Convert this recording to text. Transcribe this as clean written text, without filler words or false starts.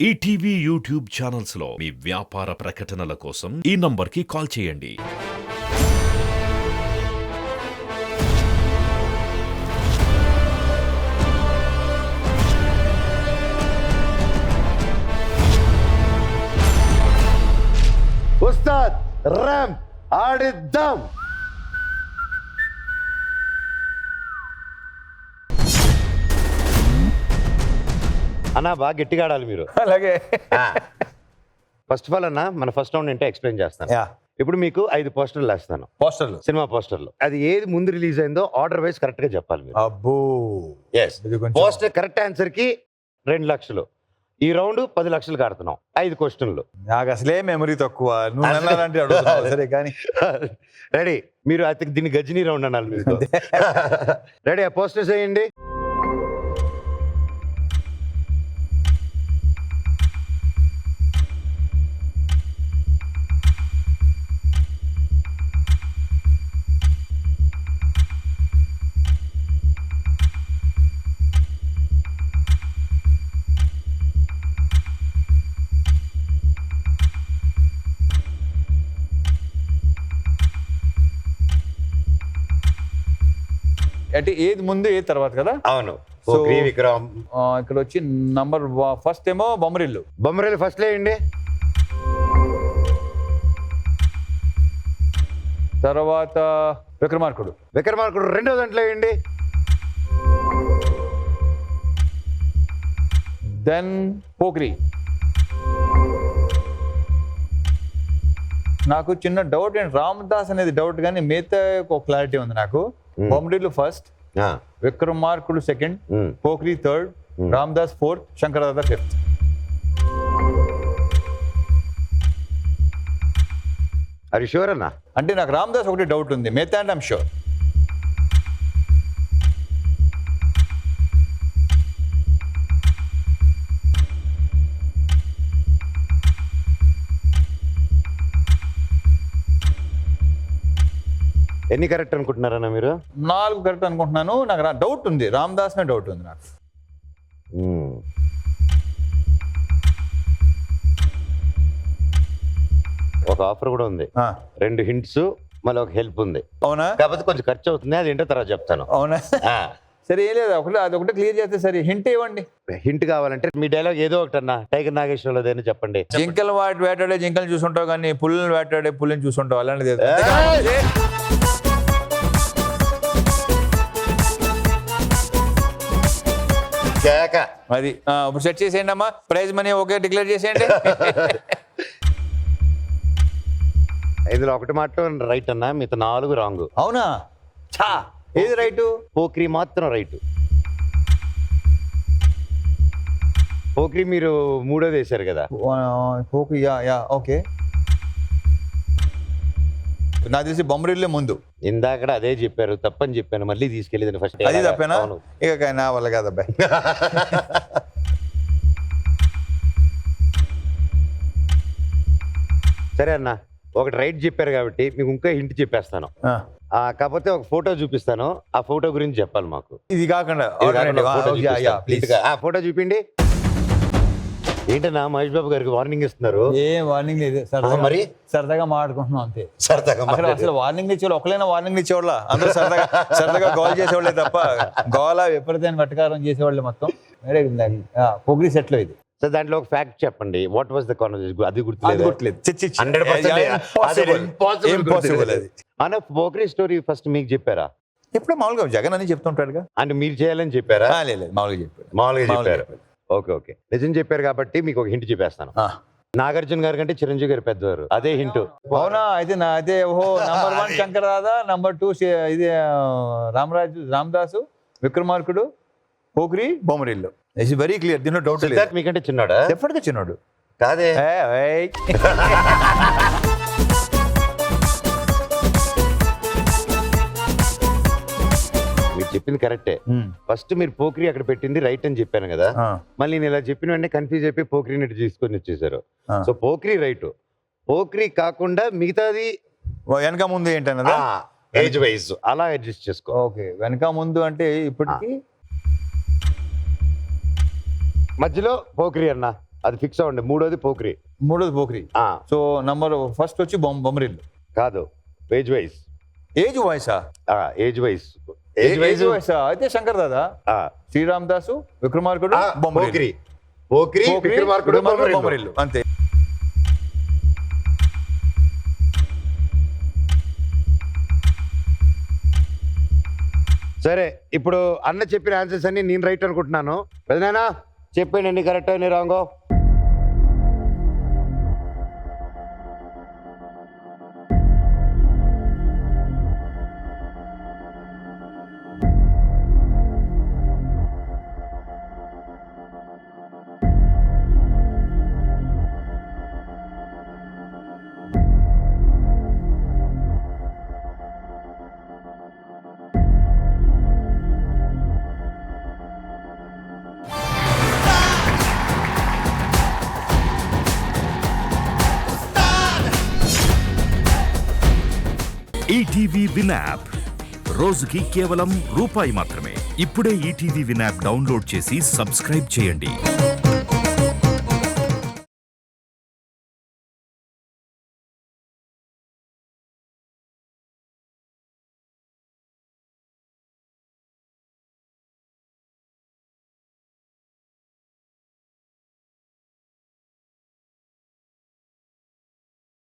ETV YouTube channels లో మీ వ్యాపార ప్రకటనల కోసం ఈ నంబర్కి కాల్ చేయండి. ఉస్తాద్ ర్యాంప్ ఆడిద్దాం. అన్నా బాగా గట్టిగా ఆడాలి మీరు. అలాగే ఫస్ట్ ఆఫ్ ఆల్ అన్న మన ఫస్ట్ రౌండ్ ఏంటో ఎక్స్ప్లెయిన్ చేస్తాను. ఇప్పుడు మీకు 5 పోస్టర్లు వేస్తాను, పోస్టర్లు, సినిమా పోస్టర్లు. అది ఏది ముందు రిలీజ్ అయిందో ఆర్డర్ వైజ్ కరెక్ట్ గా చెప్పాలి మీరు. అబ్బో పోస్టర్ కరెక్ట్ ఆన్సర్ కి 2 లక్షలు. ఈ రౌండ్ 10 లక్షలు ఆడుతున్నాం. 5 క్వశ్చన్లు. నాకు అసలే మెమరీ తక్కువ. నువ్వు అన్నారంటే అడుగుతున్నావు సరే కానీ రెడీ. మీరు అయితే దీన్ని గజనీ రౌండ్ అనాలి మీరు. రెడీ? ఆ పోస్టర్స్ వేయండి. అంటే ఏది ముందు ఏది తర్వాత కదా? అవును. సో విక్రమ్ ఇక్కడ వచ్చి నంబర్ ఫస్ట్ ఏమో బొమ్మరిల్లు. బొమ్మరేలు ఫస్ట్ వేయండి. తర్వాత విక్రమార్కుడు. విక్రమార్కుడు రెండో దాంట్లో వేయండి. దెన్ పోక్రి. నాకు చిన్న డౌట్ ఏంటి, రామదాస్ అనేది డౌట్ కానీ మిగతా ఒక క్లారిటీ ఉంది నాకు. బొమ్మరిల్లు ఫస్ట్, విక్రమార్కుడు second, Pokiri third, Ramdas fourth, Shankar Dada fifth. అది షూర్ అన్నా? అంటే నాకు రామదాస్ ఒకటి డౌట్ ఉంది, మిగతా అంటే ఐమ్ షూర్. ఎన్ని కరెక్ట్ అనుకుంటున్నారన్నా మీరు? 4 కరెక్ట్ అనుకుంటున్నాను. నాకు డౌట్ ఉంది, రామదాస్ నే డౌట్ ఉంది నాకు. ఒక ఆఫర్ కూడా ఉంది, 2 హింట్స్ మళ్ళీ ఒక హెల్ప్ ఉంది. అవునా? కాకపోతే కొంచెం ఖర్చు అవుతుంది, అది ఏంటో తర్వాత చెప్తాను. అవునా? సరే ఏం లేదు, అదొకటి క్లియర్ చేస్తే సరే. హింట్ ఇవ్వండి. హింట్ కావాలంటే మీ డైలాగ్ ఏదో ఒకటి అన్న, టైగర్ నాగేశ్వరరావు ఏదైనా చెప్పండి. జింకలు వేటాడే జింకలు చూసుంటావు కానీ పుల్లని వేటాడే పుల్లని చూసుంటావు, అలాంటిది అది. ఇప్పుడు సెట్ చేసేయండి అమ్మా, ప్రైజ్ మనీ ఓకే డిక్లేర్ చేసేయండి. ఇందులో ఒకటి మాత్రం రైట్ అన్న, మిగతా 4 రాంగ్. అవునా? చా, ఏది రైట్? పోక్రీ మాత్రం రైట్. పోక్రీ మీరు 3వ వేశారు కదా. ఓకే. నాకు తెలిసి బొమ్మరిల్లే ముందు. ఇందాక అదే చెప్పారు, తప్పని చెప్పాను, మళ్ళీ తీసుకెళ్ళేది ఫస్ట్. అది తప్పేనా? ఇక నా వల్ల కాదబ్బాయి. సరే అన్న, ఒకటి రైట్ చెప్పారు కాబట్టి మీకు ఇంకా హింట్ చెప్పేస్తాను. కాకపోతే ఒక ఫోటో చూపిస్తాను, ఆ ఫోటో గురించి చెప్పాలి మాకు. ఇది కాకుండా ఫోటో చూపిండి. ఏంటన్నా మహేష్ బాబు గారికి వార్నింగ్ ఇస్తున్నారు? ఏం వార్నింగ్ లేదు, మరి సరదాగా మాట్లాడుకుంటున్నాం అంతే. సరదాగా అసలు వార్నింగ్ ఇచ్చేవాళ్ళు ఒకరైనా వార్నింగ్ ఇచ్చేవాళ్ళ? అందరూ సరదాగా గోల్ చేసేవాళ్ళే తప్ప గోల విపరీతమైన వెటకారం చేసేవాళ్ళు మొత్తం. పొగిరి సెట్ లో ఇది. సో దాంట్లో ఒక ఫ్యాక్ట్ చెప్పండి. What was the conversation? అది గుర్తులేదు. అన్న పోక్రీ స్టోరీ ఫస్ట్ మీకు చెప్పారా? ఎప్పుడు మామూలుగా జగన్ అని చెప్తుంటాడుగా. అంటే మీరు చేయాలని చెప్పారా? లేదు, మామూలుగా చెప్పారు. మామూలుగా చెప్పారు. ఓకే. నిజం చెప్పారు కాబట్టి మీకు ఒక హింట్ చెప్పేస్తాను. నాగార్జున గారి కంటే చిరంజీవి గారు పెద్దవారు, అదే హింట్. అవునా? అయితే ఓహో, నంబర్ 1 శంకరదాదా, నంబర్ 2 ఇది రామదాసు, విక్రమార్కుడు, Pokiri, Bommarillu. It's very clear, దీనిలో డౌట్ లేదు. మీకంటే చిన్నాడా? డెఫినెట్ గా చిన్నాడు. కాదే, మీరు చెప్పింది కరెక్టే. ఫస్ట్ మీరు పోక్రీ అక్కడ పెట్టింది రైట్ అని చెప్పాను కదా, మళ్ళీ నేను ఇలా చెప్పిన వెంటనే కన్ఫ్యూజ్ అయిపోయి పోక్రీని తీసుకొని వచ్చేసారు. So Pokiri right. పోక్రీ కాకుండా మిగతాది వెనక ముందు ఏంటన్నదా ఏజ్ వైజ్ అలా అడ్జస్ట్ చేసుకో. ఓకే, వెనక ముందు అంటే ఇప్పటికి మధ్యలో పోక్రీ అన్న. అది ఫిక్స్ అవ్వండి. మూడోది పోక్రీ. మూడోది పోక్రీ. సో నంబర్ ఫస్ట్ వచ్చి బొమ్మరిల్లు. కాదు, ఏజ్ వైజ్. ఏజ్ వాయిసా? Age wise. ఏజ్ వాయిసా అయితే శంకర్ దాదా, శ్రీరామ్ దాసు, విక్రమార్కుడు, పోక్రీ. పోక్రీ, విక్రమార్కుడు, బొమ్మరిల్లు అంతే. సరే, ఇప్పుడు అన్న చెప్పిన ఆన్సర్స్ అన్ని నేను రైట్ అనుకుంటున్నాను. పెదనానా చెప్పండి ఎన్ని కరెక్ట్ ఎన్ని రాంగో. ఈటీవీ విన్ యాప్ రోజుకి కేవలం రూపాయి మాత్రమే. ఇప్పుడే ఈటీవీ విన్ యాప్ డౌన్లోడ్ చేసి సబ్స్క్రైబ్ చేయండి.